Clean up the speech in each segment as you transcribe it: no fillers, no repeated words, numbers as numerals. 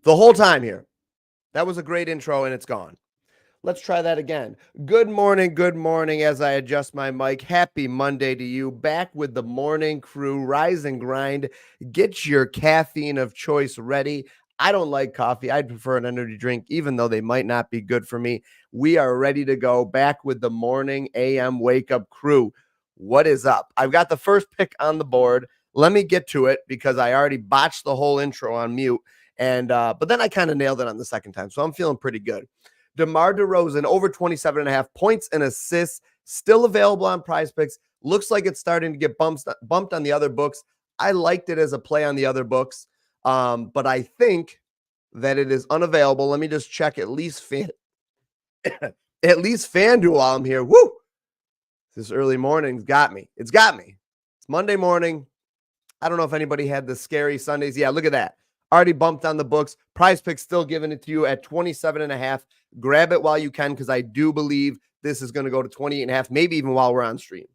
the whole time here. That was a great intro, and it's gone. Let's try that again. Good morning, as I adjust my mic. Happy Monday to you. Back with the morning crew. Rise and grind. Get your caffeine of choice ready. I don't like coffee. I'd prefer an energy drink, even though they might not be good for me. We are ready to go. Back with the morning AM wake up crew. What is up? I've got the first pick on the board. Let me get to it because I already botched the whole intro on mute. But then I kind of nailed it on the second time. So I'm feeling pretty good. DeMar DeRozan over 27.5 points and assists, still available on PrizePicks. Looks like it's starting to get bumped on the other books. I liked it as a play on the other books, but I think that it is unavailable. Let me just check at least FanDuel while I'm here. Woo! This early morning's got me. It's got me. It's Monday morning. I don't know if anybody had the scary Sundays. Yeah, look at that. Already bumped on the books. PrizePicks still giving it to you at 27.5. Grab it while you can because I do believe this is going to go to 28.5, maybe even while we're on stream.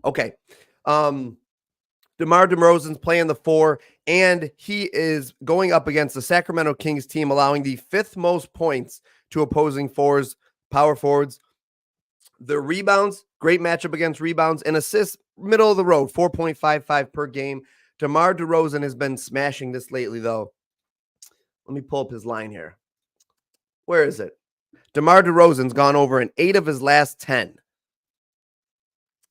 Okay. DeMar DeRozan's playing the 4, and he is going up against the Sacramento Kings team, allowing the 5th most points to opposing power forwards. The rebounds, great matchup against rebounds, and assists, middle of the road, 4.55 per game. DeMar DeRozan has been smashing this lately, though. Let me pull up his line here. Where is it? DeMar DeRozan's gone over in 8 of his last 10.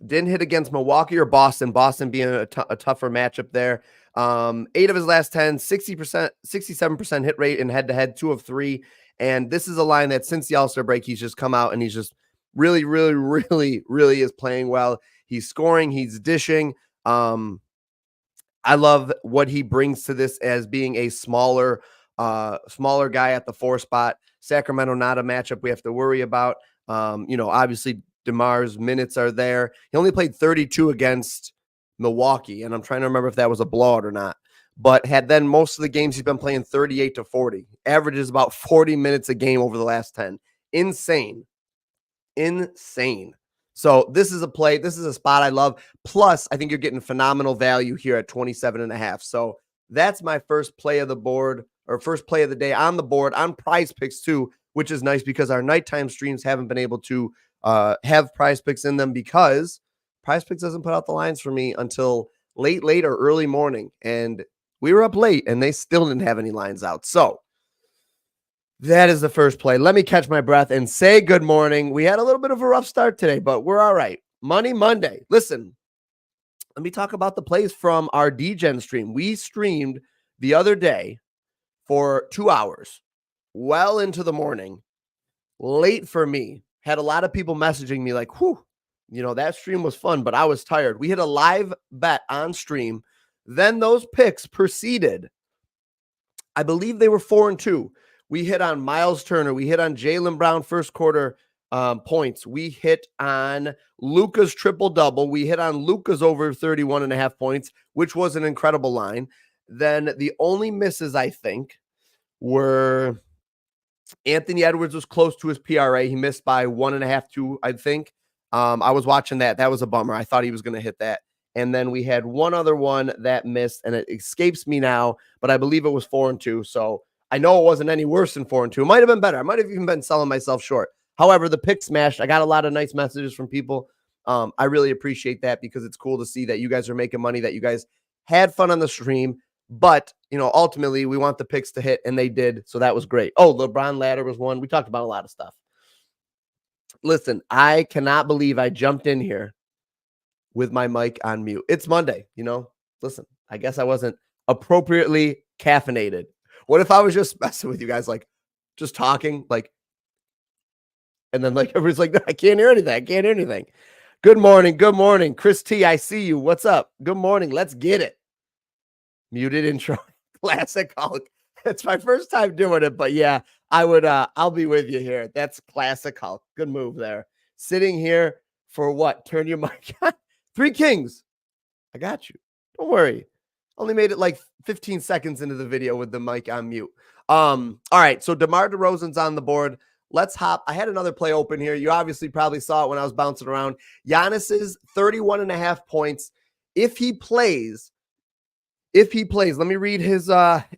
Didn't hit against Milwaukee or Boston. Boston being a tougher matchup there. 8 of his last 10, 60%, 67% hit rate in head-to-head, 2 of 3. And this is a line that since the All-Star break, he's just come out and he's just really is playing well. He's scoring. He's dishing. I love what he brings to this as being a smaller guy at the 4 spot. Sacramento, not a matchup we have to worry about. Obviously DeMar's minutes are there. He only played 32 against Milwaukee, and I'm trying to remember if that was a blowout or not. But had then most of the games he's been playing 38 to 40. Averages about 40 minutes a game over the last 10. Insane. So this is a play. This is a spot I love. Plus, I think you're getting phenomenal value here at 27.5. So that's my first play of the board, or first play of the day on the board on PrizePicks too, which is nice because our nighttime streams haven't been able to have PrizePicks in them because PrizePicks doesn't put out the lines for me until late or early morning. And we were up late and they still didn't have any lines out. So that is the first play. Let me catch my breath and say good morning. We had a little bit of a rough start today, but we're all right. Money Monday. Listen, let me talk about the plays from our DGen stream. We streamed the other day for 2 hours, well into the morning, late for me. Had a lot of people messaging me like, whew, that stream was fun, but I was tired. We hit a live bet on stream. Then those picks proceeded. I believe they were 4-2. We hit on Miles Turner. We hit on Jaylen Brown first quarter points. We hit on Luka's triple-double. We hit on Luka's over 31.5 points, which was an incredible line. Then the only misses, I think, were Anthony Edwards was close to his PRA. He missed by 1.5, 2, I think. I was watching that. That was a bummer. I thought he was going to hit that. And then we had one other one that missed, and it escapes me now, but I believe it was 4-2. So I know it wasn't any worse than 4-2. It might have been better. I might have even been selling myself short. However, the pick smashed. I got a lot of nice messages from people. I really appreciate that because it's cool to see that you guys are making money, that you guys had fun on the stream. But, ultimately, we want the picks to hit, and they did. So that was great. Oh, LeBron ladder was one. We talked about a lot of stuff. Listen, I cannot believe I jumped in here with my mic on mute. It's Monday, Listen, I guess I wasn't appropriately caffeinated. What if I was just messing with you guys, like, just talking, like, and then, like, everybody's like, I can't hear anything. Good morning. Chris T, I see you. What's up? Good morning. Let's get it. Muted intro. Classic Hulk. It's my first time doing it, but yeah, I'll be with you here. That's classic Hulk. Good move there. Sitting here for what? Turn your mic on. 3 Kings. I got you. Don't worry. Only made it like 15 seconds into the video with the mic on mute. All right, so DeMar DeRozan's on the board. Let's hop. I had another play open here. You obviously probably saw it when I was bouncing around. Giannis's 31.5 points. If he plays, If he plays, let me read his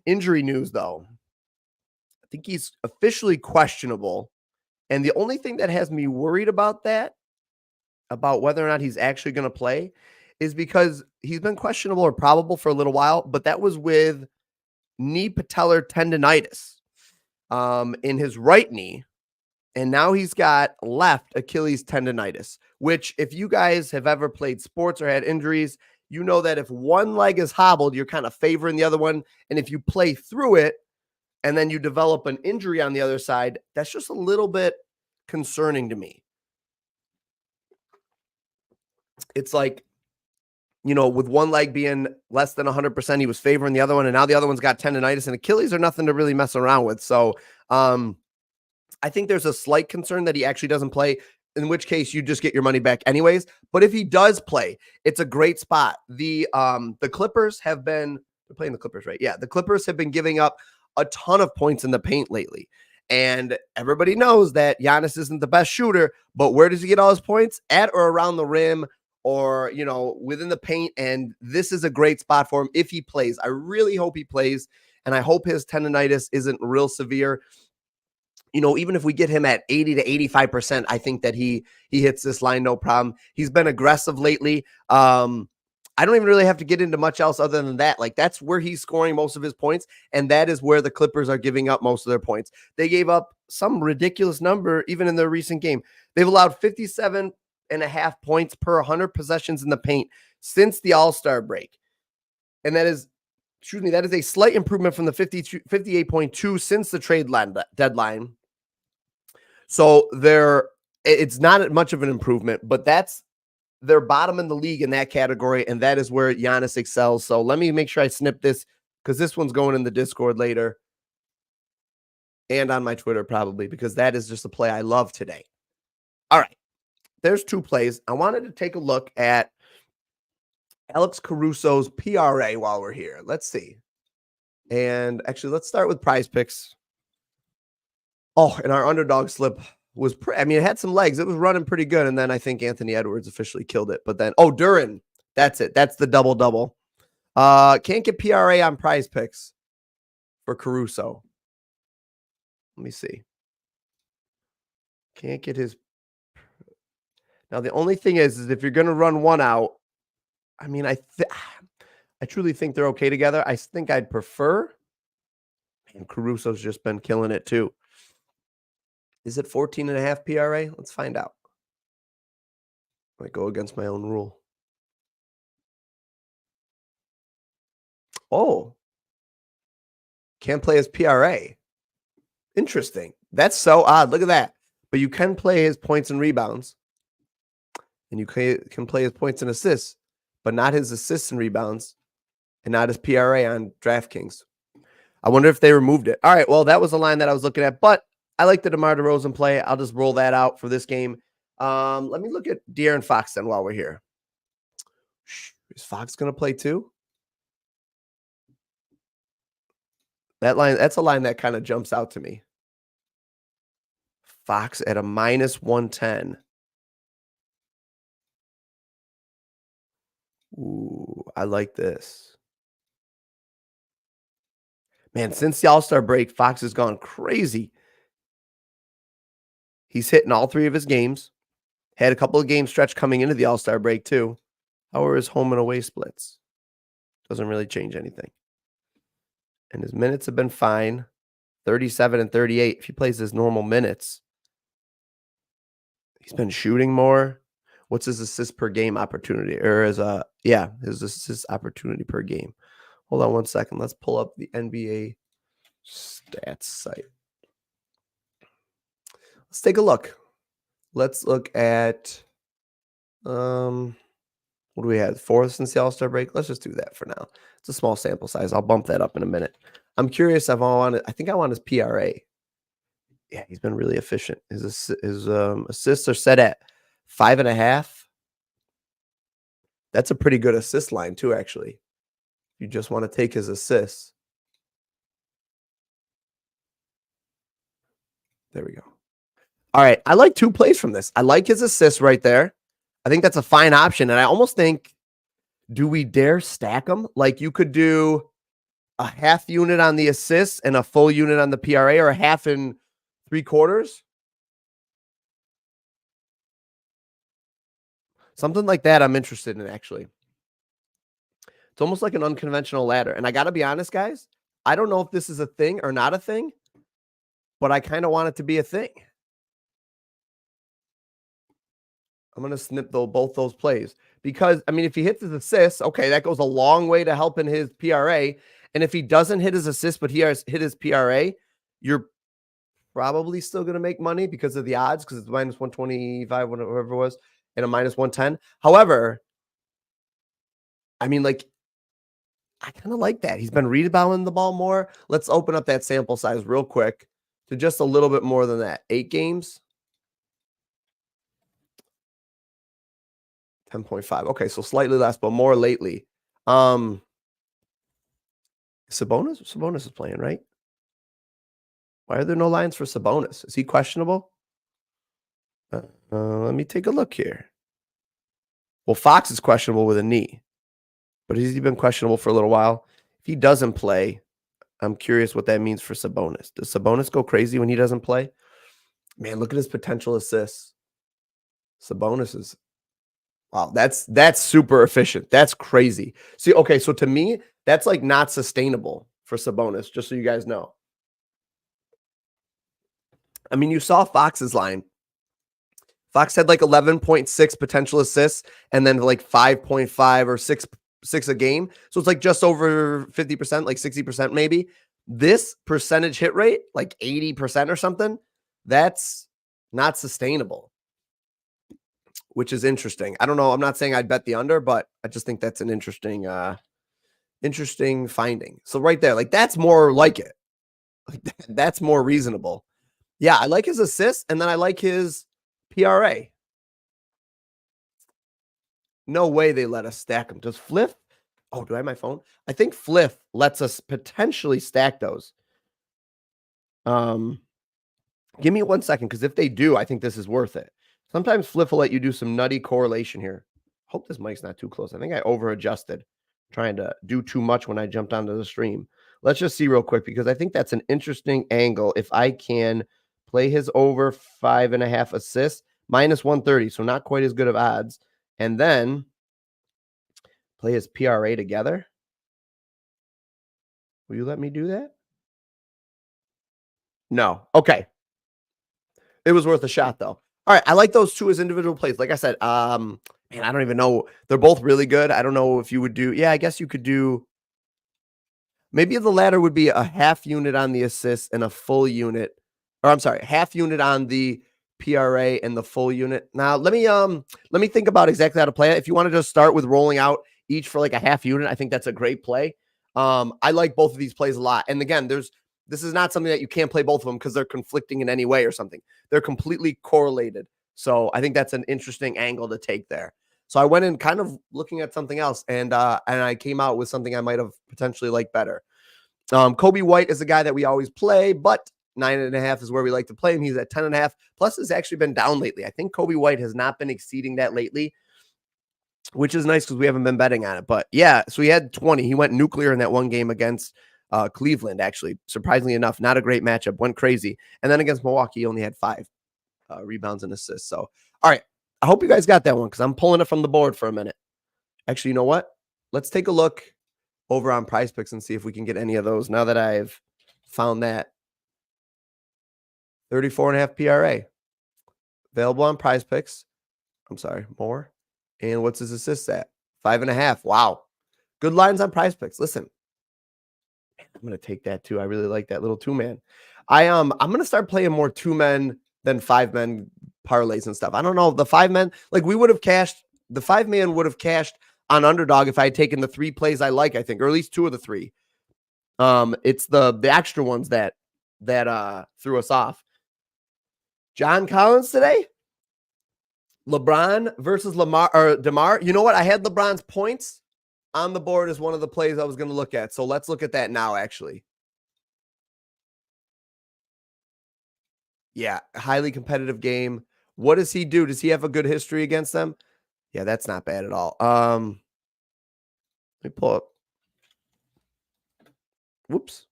injury news, though. I think he's officially questionable. And the only thing that has me worried about that, about whether or not he's actually going to play, is because he's been questionable or probable for a little while, but that was with knee patellar tendonitis in his right knee. And now he's got left Achilles tendonitis, which if you guys have ever played sports or had injuries, you know that if one leg is hobbled, you're kind of favoring the other one. And if you play through it and then you develop an injury on the other side, that's just a little bit concerning to me. It's like, you know, with one leg being less than 100%, he was favoring the other one, and now the other one's got tendonitis, and Achilles are nothing to really mess around with. So I think there's a slight concern that he actually doesn't play, in which case you just get your money back anyways. But if he does play, it's a great spot. The Clippers have been, they're playing the Clippers, right? Yeah, the Clippers have been giving up a ton of points in the paint lately. And everybody knows that Giannis isn't the best shooter, but where does he get all his points? At or around the rim, or, you know, within the paint. And this is a great spot for him if he plays. I really hope he plays, and I hope his tendonitis isn't real severe. You know, even if we get him at 80 to 85%, I think that he hits this line no problem. He's been aggressive lately. I don't even really have to get into much else other than that. Like, that's where he's scoring most of his points, and that is where the Clippers are giving up most of their points. They gave up some ridiculous number even in their recent game. They've allowed 57.5 points per 100 possessions in the paint since the All-Star break. And that is a slight improvement from the 58.2 since the trade deadline. So it's not much of an improvement, but they're bottom in the league in that category, and that is where Giannis excels. So let me make sure I snip this, because this one's going in the Discord later and on my Twitter probably, because that is just a play I love today. All right, there's two plays. I wanted to take a look at Alex Caruso's PRA while we're here. Let's see. And actually, let's start with PrizePicks. Oh, and our underdog slip was, it had some legs. It was running pretty good. And then I think Anthony Edwards officially killed it. But then, Duran. That's it. That's the double-double. Can't get PRA on PrizePicks for Caruso. Let me see. Can't get his. Now, the only thing is if you're going to run one out, I truly think they're okay together. I think I'd prefer. And Caruso's just been killing it too. Is it 14.5 PRA? Let's find out. I might go against my own rule. Oh. Can't play his PRA. Interesting. That's so odd. Look at that. But you can play his points and rebounds. And you can play his points and assists, but not his assists and rebounds, and not his PRA on DraftKings. I wonder if they removed it. All right, well, that was the line that I was looking at, but I like the DeMar DeRozan play. I'll just roll that out for this game. Let me look at De'Aaron Fox then while we're here. Is Fox going to play too? That's a line that kind of jumps out to me. Fox at a -110. Ooh, I like this. Man, since the All-Star break, Fox has gone crazy. He's hitting all three of his games. Had a couple of game stretch coming into the All-Star break too. How are his home and away splits? Doesn't really change anything. And his minutes have been fine. 37 and 38 if he plays his normal minutes. He's been shooting more. What's his assist per game opportunity? Or his assist opportunity per game. Hold on one second. Let's pull up the NBA stats site. Let's take a look. Let's look at what do we have? 4 since the All-Star break? Let's just do that for now. It's a small sample size. I'll bump that up in a minute. I'm curious if I think I want his PRA. Yeah, he's been really efficient. His assists are set at 5.5. That's a pretty good assist line too, actually. You just want to take his assists. There we go. All right, I like 2 plays from this. I like his assists right there. I think that's a fine option, and I almost think Do we dare stack them? Like you could do a half unit on the assists and a full unit on the PRA, or a half and three quarters. Something like that I'm interested in, actually. It's almost like an unconventional ladder. And I got to be honest, guys, I don't know if this is a thing or not a thing, but I kind of want it to be a thing. I'm going to snip both those plays because, I mean, if he hits his assists, okay, that goes a long way to helping his PRA. And if he doesn't hit his assist, but he has hit his PRA, you're probably still going to make money because of the odds, because it's minus 125, whatever it was, and a minus 110. However, I mean, like, I kind of like that. He's been rebounding the ball more. Let's open up that sample size real quick to just a little bit more than that. 8 games. 10.5. Okay, so slightly less, but more lately. Sabonis is playing, right? Why are there no lines for Sabonis? Is he questionable? Let me take a look here. Well, Fox is questionable with a knee, but has he been questionable for a little while? If he doesn't play, I'm curious what that means for Sabonis. Does Sabonis go crazy when he doesn't play? Man, look at his potential assists. Sabonis is wow. That's super efficient. That's crazy. See, okay, so to me, that's like not sustainable for Sabonis. Just so you guys know. I mean, you saw Fox's line. Fox had like 11.6 potential assists and then like 5.5 or 6 a game. So it's like just over 50%, like 60% maybe. This percentage hit rate, like 80% or something, that's not sustainable, which is interesting. I don't know. I'm not saying I'd bet the under, but I just think that's an interesting finding. So right there, like that's more like it. Like that's more reasonable. Yeah, I like his assists, and then I like his PRA. No way they let us stack them. Does Fliff? Oh, do I have my phone? I think Fliff lets us potentially stack those. Give me 1 second, because if they do, I think this is worth it. Sometimes Fliff will let you do some nutty correlation here. Hope this mic's not too close. I think I over adjusted, trying to do too much when I jumped onto the stream. Let's just see real quick, because I think that's an interesting angle. If I can play his over 5.5 assists, minus 130, so not quite as good of odds, and then play his PRA together. Will you let me do that? No. Okay. It was worth a shot, though. All right. I like those two as individual plays. Like I said, man, I don't even know. They're both really good. I don't know if you would do. Yeah, I guess you could do. Maybe the latter would be a half unit on the assist and a full unit. Or I'm sorry, half unit on the PRA and the full unit. Now let me think about exactly how to play it. If you want to just start with rolling out each for like a half unit, I think that's a great play. I like both of these plays a lot. And again, this is not something that you can't play both of them because they're conflicting in any way or something. They're completely correlated. So I think that's an interesting angle to take there. So I went in kind of looking at something else, and I came out with something I might have potentially liked better. Kobe White is a guy that we always play, but 9.5 is where we like to play him. He's at 10.5. Plus, has actually been down lately. I think Kobe White has not been exceeding that lately, which is nice because we haven't been betting on it. But yeah, so he had 20. He went nuclear in that one game against Cleveland, actually. Surprisingly enough, not a great matchup. Went crazy. And then against Milwaukee, he only had 5 rebounds and assists. So, all right. I hope you guys got that one because I'm pulling it from the board for a minute. Actually, you know what? Let's take a look over on PrizePicks and see if we can get any of those now that I've found that. 34.5 PRA. Available on PrizePicks. I'm sorry, more. And what's his assist at? 5.5. Wow. Good lines on PrizePicks. Listen, I'm gonna take that too. I really like that little 2-man. I'm gonna start playing more 2-men than 5-men parlays and stuff. I don't know. The 5-men, like we would have cashed, the 5-man would have cashed on underdog if I had taken the 3 plays I like, I think, or at least 2 of the 3. It's the extra ones that threw us off. John Collins today. LeBron versus DeMar. You know what? I had LeBron's points on the board as one of the plays I was going to look at. So let's look at that now, actually. Yeah, highly competitive game. What does he do? Does he have a good history against them? Yeah, that's not bad at all. Let me pull up. Whoops.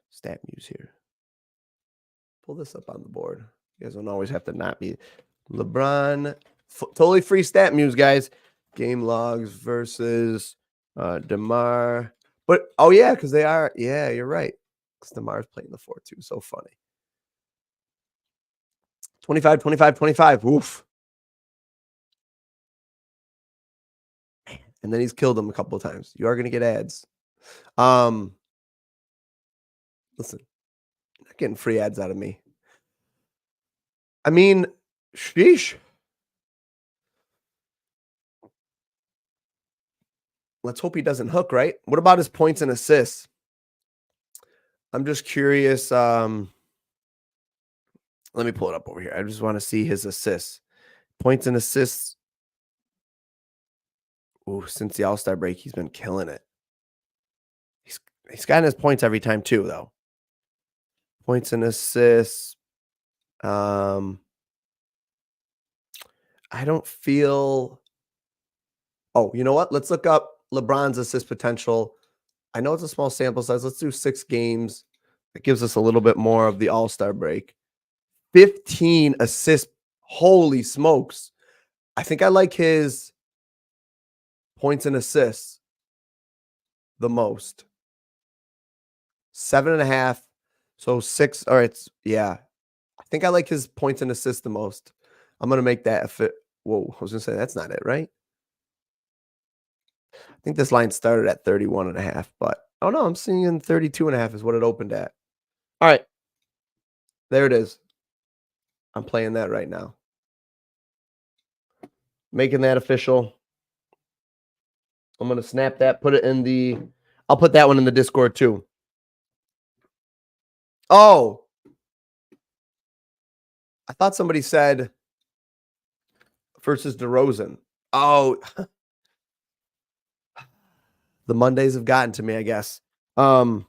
Stat Muse here. Pull this up on the board. You guys don't always have to not be LeBron. Totally free Stat Muse, guys. Game logs versus DeMar. But oh yeah, because they are. Yeah, you're right. Because DeMar's playing the 4-2. So funny. 25, 25, 25. Woof. And then he's killed him a couple of times. You are going to get ads. Listen, you're not getting free ads out of me. I mean, sheesh. Let's hope he doesn't hook, right? What about his points and assists? I'm just curious. Let me pull it up over here. I just want to see his assists. Points and assists. Ooh, since the All-Star break, he's been killing it. He's gotten his points every time too, though. Points and assists. I don't feel. Oh, you know what? Let's look up LeBron's assist potential. I know it's a small sample size. Let's do 6 games. It gives us a little bit more of the All-Star break. 15 assists. Holy smokes. I think I like his points and assists the most. 7.5. So 6. All right. Yeah. I think I like his points and assists the most. I'm going to make that a fit. Whoa. I was going to say that's not it, right? I think this line started at 31.5, but oh no, I'm seeing 32.5 is what it opened at. All right. There it is. I'm playing that right now. Making that official. I'm going to snap that, put it in the, I'll put that one in the Discord too. Oh, I thought somebody said versus DeRozan. Oh, the Mondays have gotten to me, I guess. The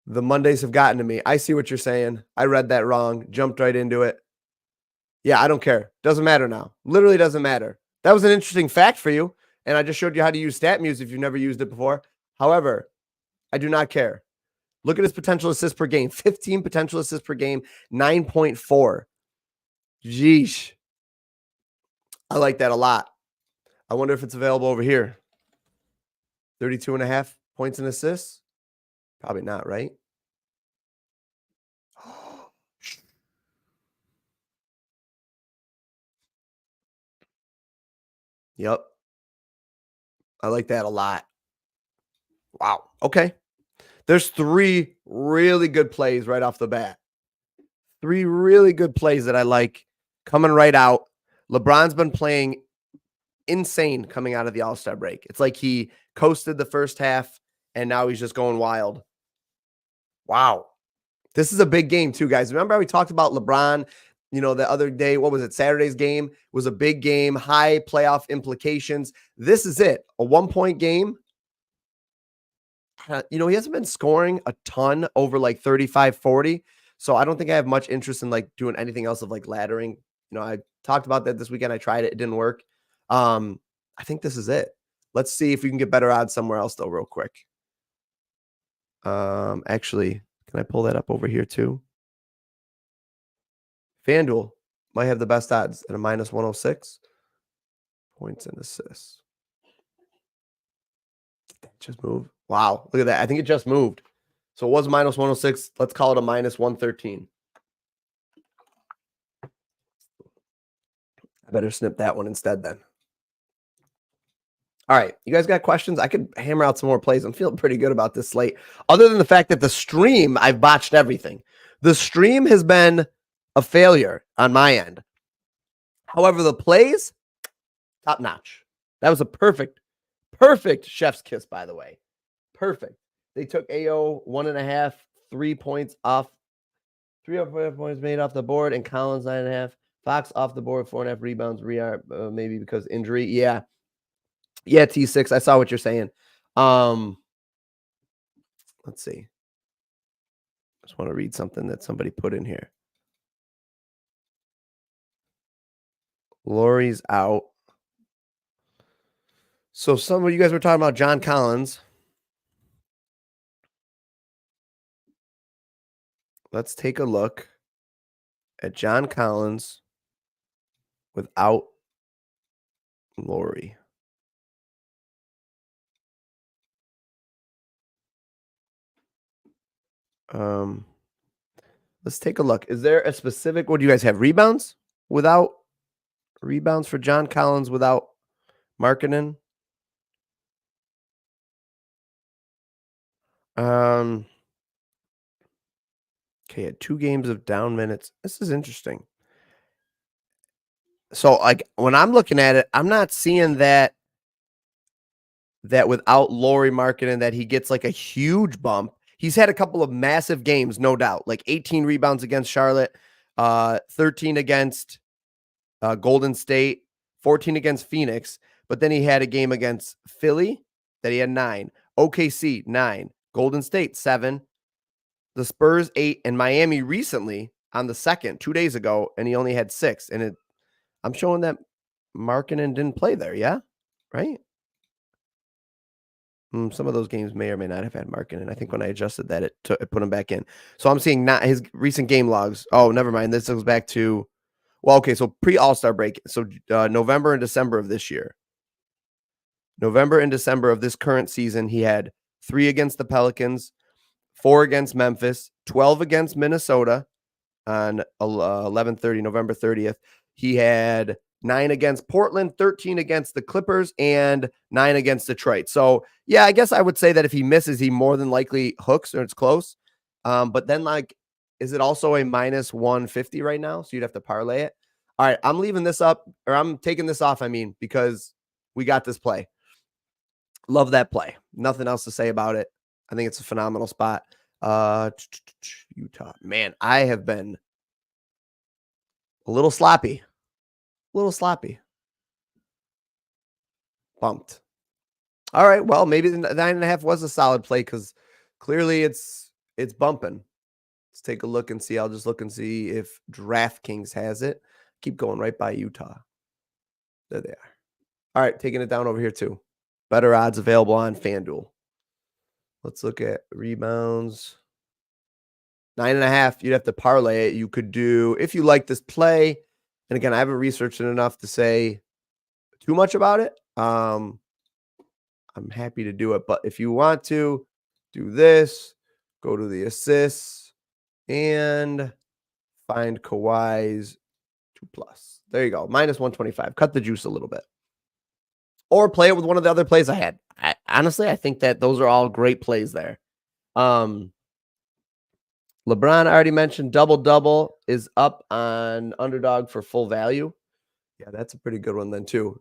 Mondays have gotten to me. I see what you're saying. I read that wrong. Jumped right into it. Yeah, I don't care. Doesn't matter now. Literally doesn't matter. That was an interesting fact for you. And I just showed you how to use StatMuse if you've never used it before. However, I do not care. Look at his potential assists per game. 15 potential assists per game, 9.4. Jeesh. I like that a lot. I wonder if it's available over here. 32.5 points and assists? Probably not, right? Yep. I like that a lot. Wow. Okay. There's 3 really good plays right off the bat. 3 really good plays that I like coming right out. LeBron's been playing insane coming out of the All-Star break. It's like he coasted the first half and now he's just going wild. Wow. This is a big game too, guys. Remember how we talked about LeBron, the other day, what was it? Saturday's game was a big game, high playoff implications. This is it. A 1-point game. He hasn't been scoring a ton over like 35, 40. So I don't think I have much interest in like doing anything else of like laddering. I talked about that this weekend. I tried it. It didn't work. I think this is it. Let's see if we can get better odds somewhere else though, real quick. Actually, can I pull that up over here too? FanDuel might have the best odds at a -106. Points and assists. Did that just move? Wow, look at that. I think it just moved. So it was -106. Let's call it a -113. I better snip that one instead then. All right, you guys got questions? I could hammer out some more plays. I'm feeling pretty good about this slate. Other than the fact that the stream, I've botched everything. The stream has been a failure on my end. However, the plays, top notch. That was a perfect chef's kiss, by the way. Perfect. They took AO 1.5, 3 points off. 3.5 points made off the board, and Collins 9.5. Fox off the board, 4.5 rebounds. Maybe because injury. Yeah, T6. I saw what you're saying. Let's see. Just want to read something that somebody put in here. Laurie's out. So some of you guys were talking about John Collins. Let's take a look at John Collins without Lori. Let's take a look. Is there a specific, what do you guys have? Rebounds for John Collins without Markkanen? Okay, had 2 games of down minutes. This is interesting. So, like, when I'm looking at it, I'm not seeing that without Lauri Markkanen that he gets like a huge bump. He's had a couple of massive games, no doubt. Like 18 rebounds against Charlotte, 13 against Golden State, 14 against Phoenix. But then he had a game against Philly that he had 9, OKC 9, Golden State 7, the Spurs 8, and Miami recently on the 2nd, 2 days ago, and he only had 6. And I'm showing that Markkanen didn't play there, yeah? Right? Some of those games may or may not have had Markkanen. I think when I adjusted that, it put him back in. So I'm seeing not his recent game logs. Oh, never mind. This goes back to, well, okay, so pre-All-Star break. So November and December of this year. November and December of this current season, he had 3 against the Pelicans, 4 against Memphis, 12 against Minnesota on 11/30, November 30th. He had 9 against Portland, 13 against the Clippers, and 9 against Detroit. So, yeah, I guess I would say that if he misses, he more than likely hooks or it's close. But then, like, is it also a minus 150 right now? So you'd have to parlay it. All right, I'm leaving this up, or I'm taking this off, because we got this play. Love that play. Nothing else to say about it. I think it's a phenomenal spot. Utah. Man, I have been a little sloppy. Bumped. All right. Well, maybe the 9.5 was a solid play because clearly it's bumping. Let's take a look and see. I'll just look and see if DraftKings has it. Keep going right by Utah. There they are. All right, taking it down over here too. Better odds available on FanDuel. Let's look at rebounds. 9.5. You'd have to parlay it. You could do, if you like this play, and again, I haven't researched it enough to say too much about it. I'm happy to do it, but if you want to do this, go to the assists and find Kawhi's 2+. There you go. Minus 125. Cut the juice a little bit. Or play it with one of the other plays I had. Honestly, I think that those are all great plays there. LeBron, I already mentioned, double-double is up on Underdog for full value. Yeah, that's a pretty good one then too.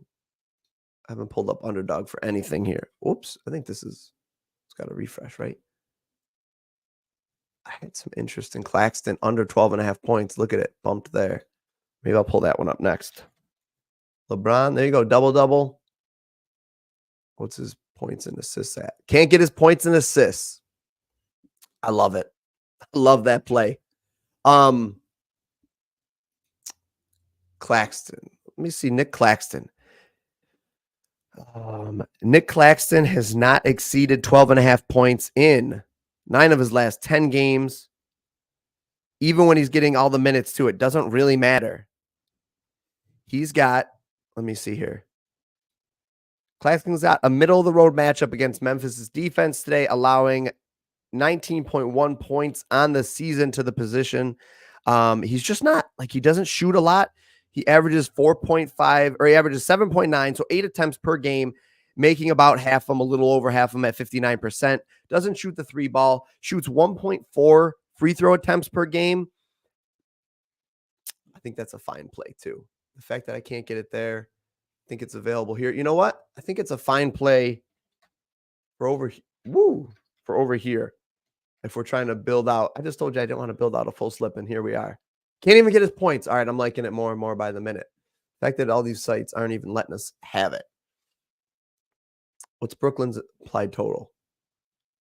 I haven't pulled up Underdog for anything here. Oops, I think it's got a refresh, right? I had some interest in Claxton under 12.5 points. Look at it, bumped there. Maybe I'll pull that one up next. LeBron, there you go, double-double. What's his points and assists at? Can't get his points and assists. I love it. I love that play. Claxton. Let me see Nick Claxton. Nick Claxton has not exceeded 12.5 points in 9 of his last 10 games. Even when he's getting all the minutes too, it doesn't really matter. He's got, let me see here. Claxton's got a middle of the road matchup against Memphis's defense today, allowing 19.1 points on the season to the position. He's just not, like, he doesn't shoot a lot. He averages 4.5, or he averages 7.9, so 8 attempts per game, making about half of them, a little over half of them at 59%. Doesn't shoot the 3 ball, shoots 1.4 free throw attempts per game. I think that's a fine play too. The fact that I can't get it there, I think it's available here. You know what? I think it's a fine play for over here. If we're trying to build out, I just told you I didn't want to build out a full slip, and here we are. Can't even get his points. All right, I'm liking it more and more by the minute. The fact that all these sites aren't even letting us have it. What's Brooklyn's implied total?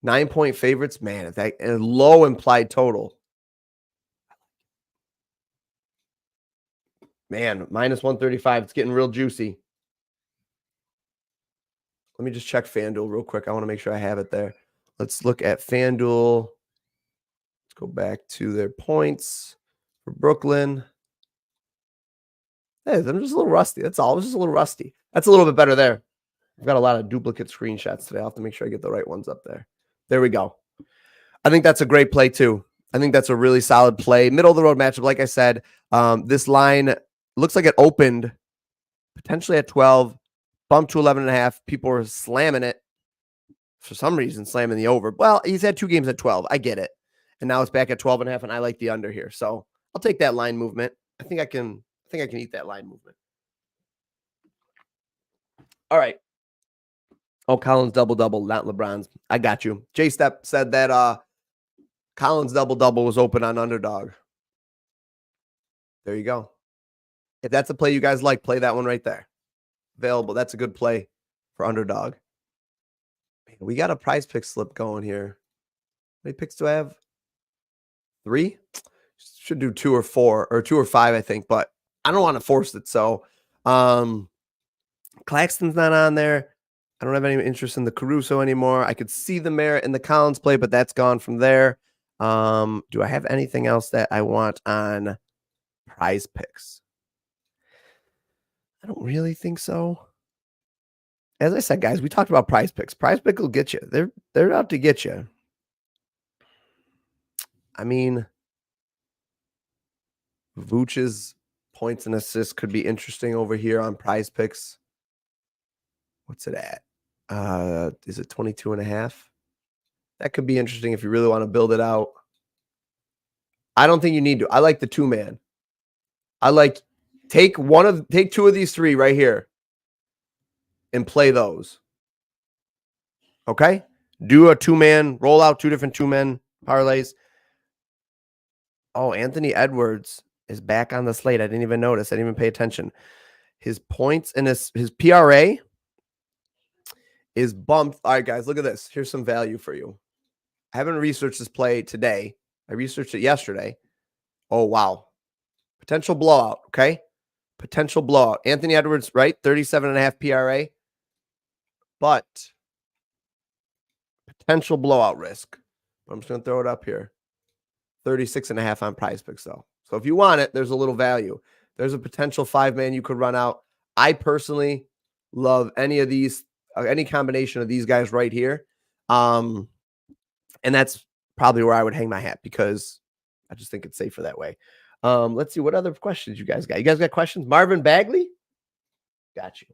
9-point favorites, man. That a low implied total. Man, minus 135. It's getting real juicy. Let me just check FanDuel real quick. I want to make sure I have it there. Let's look at FanDuel. Let's go back to their points for Brooklyn. Hey, I'm just a little rusty. That's all. I was just a little rusty. That's a little bit better there. I've got a lot of duplicate screenshots today. I'll have to make sure I get the right ones up there. There we go. I think that's a great play too. I think that's a really solid play. Middle of the road matchup. Like I said, this line looks like it opened potentially at 12, bumped to 11.5. People were slamming it for some reason, slamming the over. Well, he's had 2 games at 12. I get it. And now it's back at 12.5, and I like the under here. So I'll take that line movement. I think I can eat that line movement. All right. Oh, Collins double-double, not LeBron's. I got you. J-Step said that Collins double-double was open on underdog. There you go. If that's a play you guys like, play that one right there. Available. That's a good play for underdog. Man, we got a prize pick slip going here. How many picks do I have? 3? Should do 2 or 4 or 2 or 5, I think, but I don't want to force it. So Claxton's not on there. I don't have any interest in the Caruso anymore. I could see the merit in the Collins play, but that's gone from there. Do I have anything else that I want on prize picks? I don't really think so. As I said, guys, we talked about prize picks. Prize pick will get you. They're out to get you. I mean, Vooch's points and assists could be interesting over here on prize picks. What's it at? Is it 22.5? That could be interesting if you really want to build it out. I don't think you need to. I like the 2-man. I like take 2 of these 3 right here and play those. Okay? Do a 2-man, roll out 2 different 2-man parlays. Oh, Anthony Edwards is back on the slate. I didn't even notice. I didn't even pay attention. His points and his PRA is bumped. All right, guys, look at this. Here's some value for you. I haven't researched this play today. I researched it yesterday. Oh, wow. Potential blowout, okay? Potential blowout. Anthony Edwards, right? 37.5 PRA. But potential blowout risk. I'm just going to throw it up here. 36.5 on PrizePicks, though. So if you want it, there's a little value. There's a potential 5-man you could run out. I personally love any of these, any combination of these guys right here. And that's probably where I would hang my hat because I just think it's safer that way. Let's see what other questions you guys got. You guys got questions? Marvin Bagley? Got you.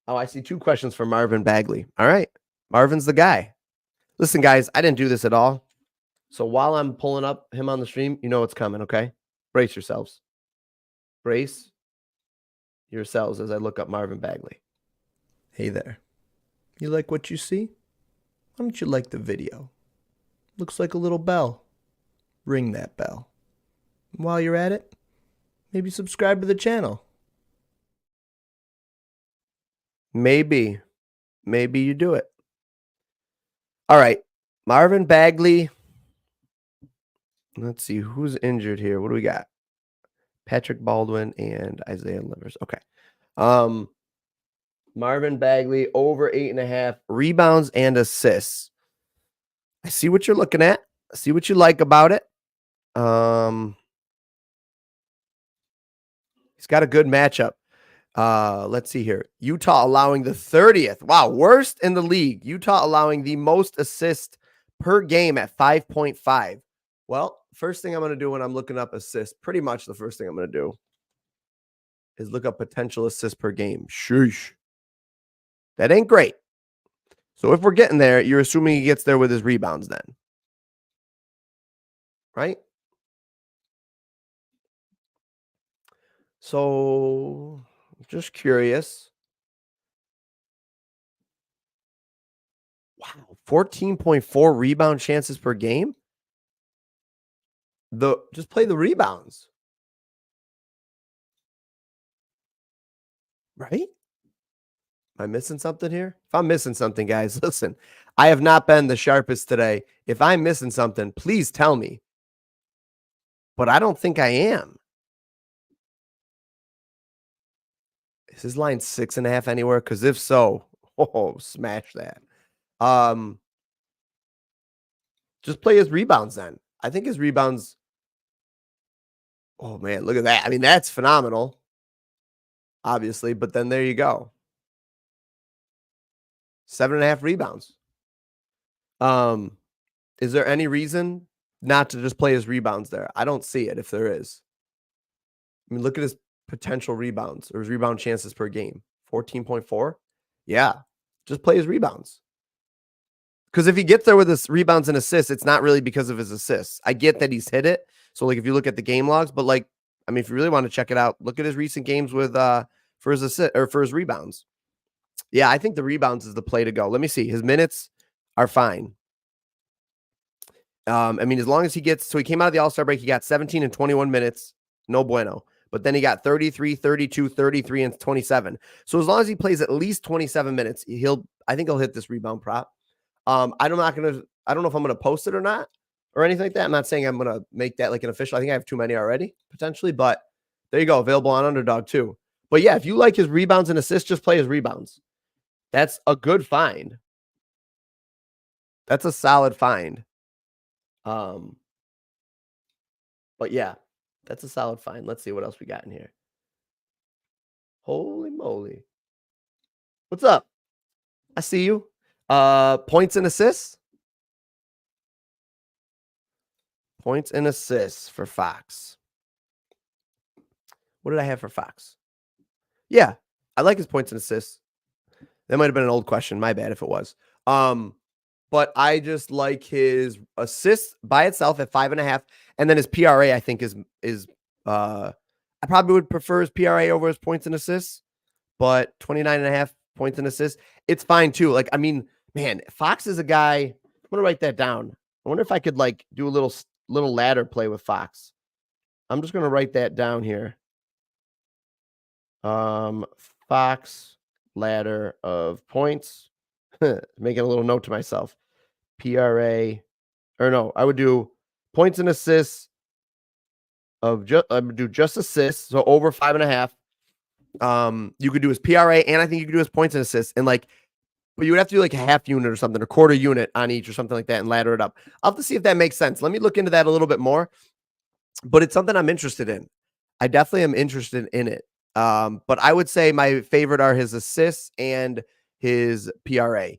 Oh, I see 2 questions for Marvin Bagley. All right. Marvin's the guy. Listen, guys, I didn't do this at all. So while I'm pulling up him on the stream, you know what's coming, okay? Brace yourselves. Brace yourselves as I look up Marvin Bagley. Hey there. You like what you see? Why don't you like the video? Looks like a little bell. Ring that bell. And while you're at it, maybe subscribe to the channel. Maybe you do it. All right. Marvin Bagley. Let's see who's injured here. What do we got? Patrick Baldwin and Isaiah Livers. Okay. Marvin Bagley over 8.5 rebounds and assists. I see what you're looking at. I see what you like about it. He's got a good matchup. Let's see here. Utah allowing the 30th. Wow, worst in the league. Utah allowing the most assists per game at 5.5. Well, first thing I'm going to do when I'm looking up assists, pretty much the first thing I'm going to do is look up potential assists per game. Sheesh. That ain't great. So if we're getting there, you're assuming he gets there with his rebounds then. Right? So just curious. Wow, 14.4 rebound chances per game. Just play the rebounds. Right? Am I missing something here? If I'm missing something, guys, listen, I have not been the sharpest today. If I'm missing something, please tell me. But I don't think I am. Is his line 6.5 anywhere? Because if so, Oh, smash that. Just play his rebounds then. I think his rebounds. Oh man, look at that. I mean, that's phenomenal. Obviously, but then there you go. 7.5 rebounds. Um, is there any reason not to just play his rebounds there? I don't see it if there is. I mean, look at his potential rebounds or his rebound chances per game. 14.4. Yeah. Just play his rebounds. Because if he gets there with his rebounds and assists, it's not really because of his assists. I get that he's hit it. So, like, if you look at the game logs, but like, I mean, if you really want to check it out, look at his recent games with for his assist or for his rebounds. Yeah, I think the rebounds is the play to go. Let me see. His minutes are fine. I mean, as long as he gets, so he came out of the All-Star break, he got 17 and 21 minutes. No bueno. But then he got 33, 32, 33, and 27. So as long as he plays at least 27 minutes, I think he'll hit this rebound prop. I don't know if I'm gonna post it or not, or anything like that. I'm not saying I'm gonna make that like an official. I think I have too many already, potentially, but there you go. Available on Underdog too. But yeah, if you like his rebounds and assists, just play his rebounds. That's a good find. That's a solid find. But yeah, that's a solid find. Let's see what else we got in here. Holy moly. What's up? I see you. Points and assists. Points and assists for Fox. What did I have for Fox? Yeah, I like his points and assists. That might have been an old question. My bad if it was. But I just like his assists by itself at 5.5, and then his PRA I think is I probably would prefer his PRA over his points and assists, but 29.5 points and assists, it's fine too. Like, I mean, man, Fox is a guy. I'm gonna write that down. I wonder if I could like do a little ladder play with Fox. I'm just gonna write that down here. Fox ladder of points. Making a little note to myself. PRA, or no, I would do points and assists of I would do just assists, so over 5.5. You could do his PRA, and I think you could do his points and assists, and like, but you would have to do like a half unit or something, a quarter unit on each or something like that, and ladder it up. I'll have to see if that makes sense. Let me look into that a little bit more, but it's something I'm interested in. I definitely am interested in it. But I would say my favorite are his assists and his PRA.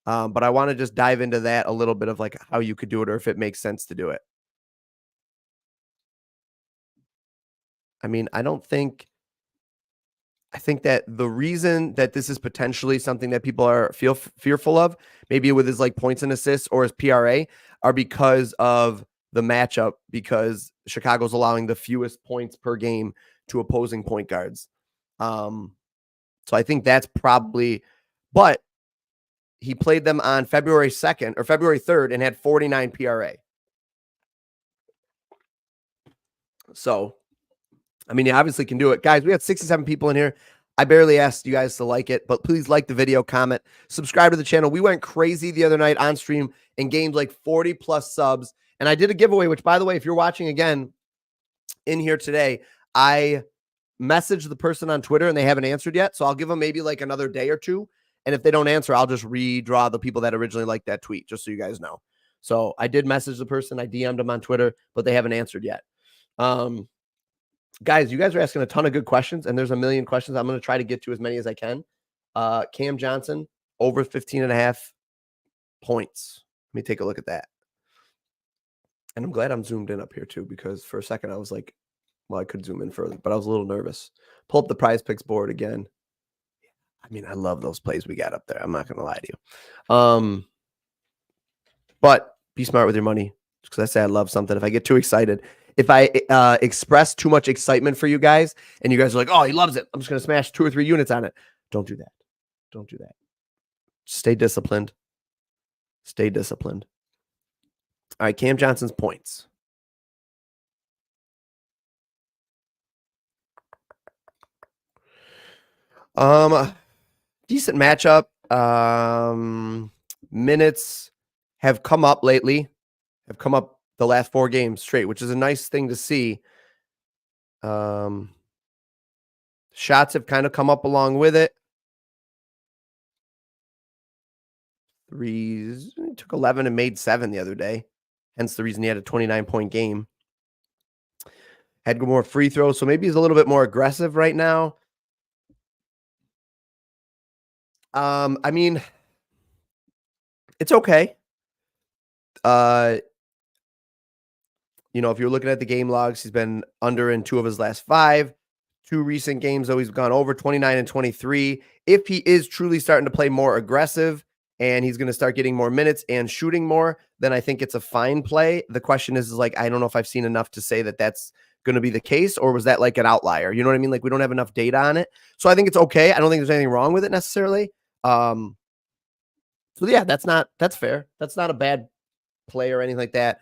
But I want to just dive into that a little bit of like how you could do it or if it makes sense to do it. I mean, I think that the reason that this is potentially something that people are fearful of, maybe with his like points and assists or his PRA, are because of the matchup, because Chicago's allowing the fewest points per game to opposing point guards. So I think that's probably, but he played them on February 2nd or February 3rd and had 49 PRA. So, I mean, you obviously can do it. Guys, we have 67 people in here. I barely asked you guys to like it, but please like the video, comment, subscribe to the channel. We went crazy the other night on stream and gained like 40 plus subs. And I did a giveaway, which, by the way, if you're watching again in here today, I messaged the person on Twitter and they haven't answered yet. So I'll give them maybe like another day or two. And if they don't answer, I'll just redraw the people that originally liked that tweet, just so you guys know. So I did message the person. I DM'd them on Twitter, but they haven't answered yet. Guys, you guys are asking a ton of good questions, and there's a million questions. I'm going to try to get to as many as I can. Cam Johnson, over 15.5 points. Let me take a look at that. And I'm glad I'm zoomed in up here too, because for a second I was like, well, I could zoom in further, but I was a little nervous. Pull up the PrizePicks board again. I mean, I love those plays we got up there. I'm not going to lie to you. But be smart with your money. Because I say I love something. If I get too excited, if I express too much excitement for you guys, and you guys are like, oh, he loves it, I'm just going to smash 2 or 3 units on it. Don't do that. Don't do that. Stay disciplined. Stay disciplined. All right, Cam Johnson's points. Decent matchup. Minutes have come up lately. Have come up the last 4 games straight, which is a nice thing to see. Shots have kind of come up along with it. threes. He took 11 and made 7 the other day. Hence the reason he had a 29-point game. Had more free throws, so maybe he's a little bit more aggressive right now. I mean, it's okay. If you're looking at the game logs, he's been under in 2 of his last 5. 2 recent games, though, he's gone over 29 and 23. If he is truly starting to play more aggressive and he's going to start getting more minutes and shooting more, then I think it's a fine play. The question is like, I don't know if I've seen enough to say that that's going to be the case, or was that like an outlier? You know what I mean? Like, we don't have enough data on it. So I think it's okay. I don't think there's anything wrong with it necessarily. So yeah, that's fair. That's not a bad play or anything like that.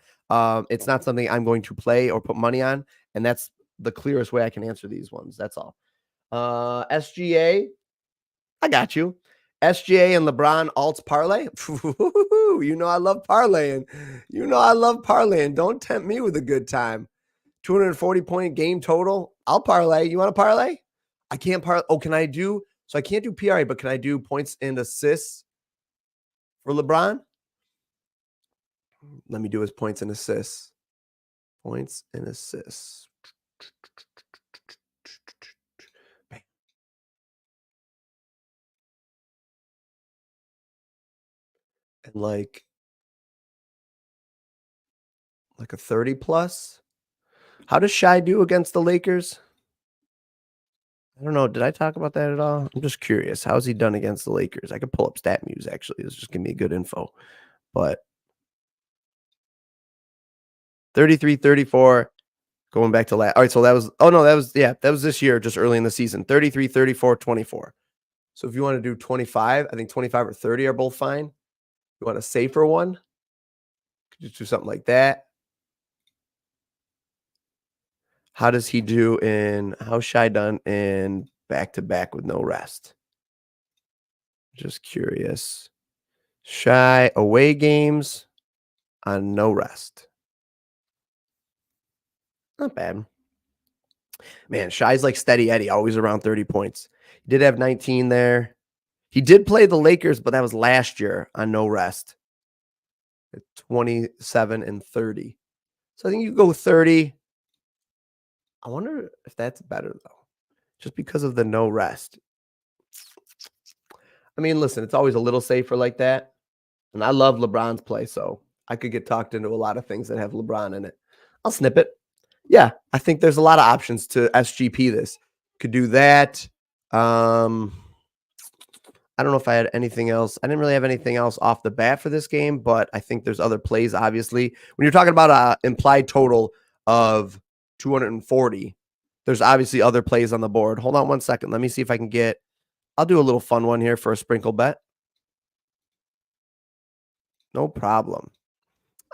It's not something I'm going to play or put money on, and that's the clearest way I can answer these ones. That's all. SGA, I got you. SGA and LeBron alts parlay. I love parlaying. I love parlaying. Don't tempt me with a good time. 240-point game total. I'll parlay. You want to parlay? I can't parlay. Oh, can I do? So I can't do PRA, but can I do points and assists for LeBron? Let me do his points and assists. Points and assists. And like a 30 plus. How does Shai do against the Lakers? I don't know. Did I talk about that at all? I'm just curious. How's he done against the Lakers? I could pull up stat news actually. This just give me good info. But 33, 34, going back to last. All right, so that was this year, just early in the season. 33, 34, 24. So if you want to do 25, I think 25 or 30 are both fine. You want a safer one? Could just do something like that. How does he do how's Shai done in back-to-back with no rest? Just curious. Shai away games on no rest. Not bad. Man, Shai's like steady Eddie, always around 30 points. He did have 19 there. He did play the Lakers, but that was last year on no rest. At 27 and 30. So I think you go 30. I wonder if that's better, though, just because of the no rest. I mean, listen, it's always a little safer like that. And I love LeBron's play, so I could get talked into a lot of things that have LeBron in it. I'll snip it. Yeah, I think there's a lot of options to SGP this. Could do that. I don't know if I had anything else. I didn't really have anything else off the bat for this game, but I think there's other plays, obviously. When you're talking about an implied total of 240, there's obviously other plays on the board. Hold on one second. Let me see if I can I'll do a little fun one here for a sprinkle bet. No problem.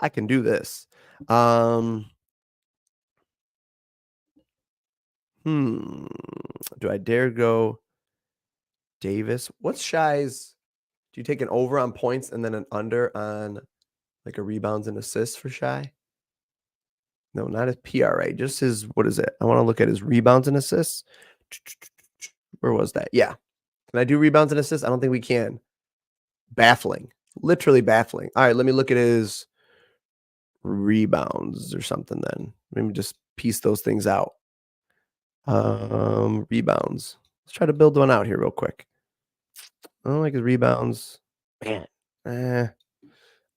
I can do this. Do I dare go Davis? What's Shai's? Do you take an over on points and then an under on like a rebounds and assists for Shai? No, not his PRA, just his, what is it? I want to look at his rebounds and assists. Where was that? Yeah. Can I do rebounds and assists? I don't think we can. Baffling. Literally baffling. All right, let me look at his rebounds or something then. Let me just piece those things out. Rebounds. Let's try to build one out here real quick. I don't like his rebounds. Man, I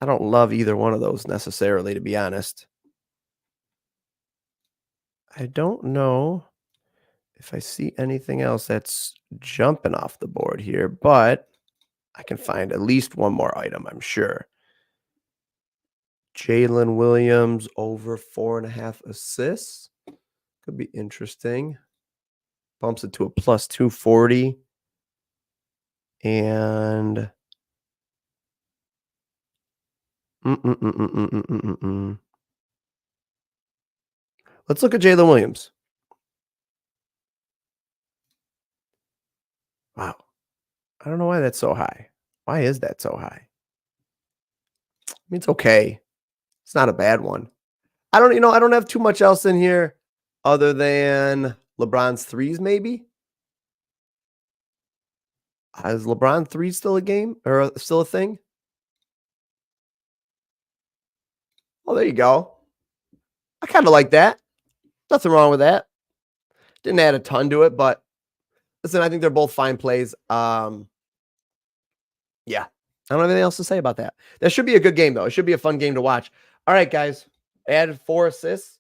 don't love either one of those necessarily, to be honest. I don't know if I see anything else that's jumping off the board here, but I can find at least one more item, I'm sure. Jalen Williams over 4.5 assists. Could be interesting. Bumps it to a plus 240. And let's look at Jalen Williams. Wow. I don't know why that's so high. Why is that so high? I mean, it's okay. It's not a bad one. I don't have too much else in here other than LeBron's threes, maybe. Is LeBron 3 still a game or still a thing? Oh, there you go. I kind of like that. Nothing wrong with that. Didn't add a ton to it, but listen, I think they're both fine plays. Yeah, I don't have anything else to say about that. That should be a good game, though. It should be a fun game to watch. All right, guys. Added 4 assists,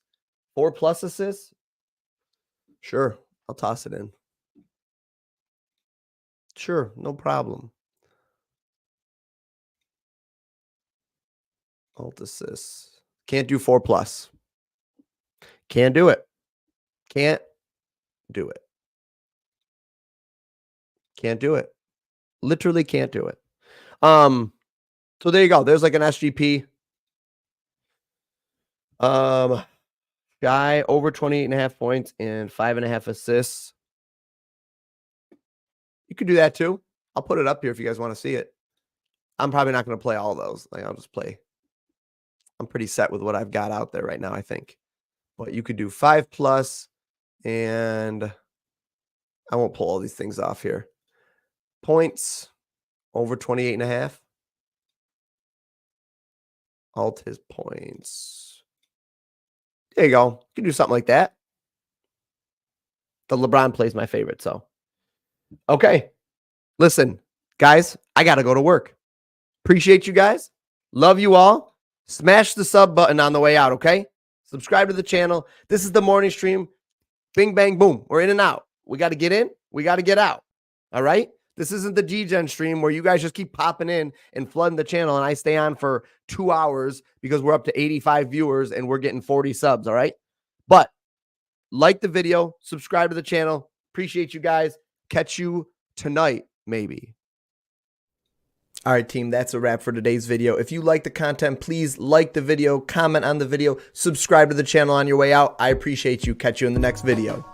4+ assists. Sure, I'll toss it in. Sure, no problem. Alt assists. Can't do 4+. Can't do it. Can't do it. Can't do it. Literally can't do it. So there you go. There's like an SGP. Guy over 28.5 points and 5.5 assists. You could do that too. I'll put it up here if you guys want to see it. I'm probably not going to play all of those. Like, I'll just play. I'm pretty set with what I've got out there right now, I think. But you could do 5+, and I won't pull all these things off here. Points over 28.5. Alt his points. There you go. You can do something like that. The LeBron play is my favorite, so. Okay. Listen, guys, I got to go to work. Appreciate you guys. Love you all. Smash the sub button on the way out, okay? Subscribe to the channel. This is the morning stream. Bing, bang, boom. We're in and out. We got to get in. We got to get out. All right? This isn't the G-Gen stream where you guys just keep popping in and flooding the channel, and I stay on for 2 hours because we're up to 85 viewers and we're getting 40 subs, all right? But like the video, subscribe to the channel. Appreciate you guys. Catch you tonight, maybe. All right, team, that's a wrap for today's video. If you like the content, please like the video, comment on the video, subscribe to the channel on your way out. I appreciate you. Catch you in the next video.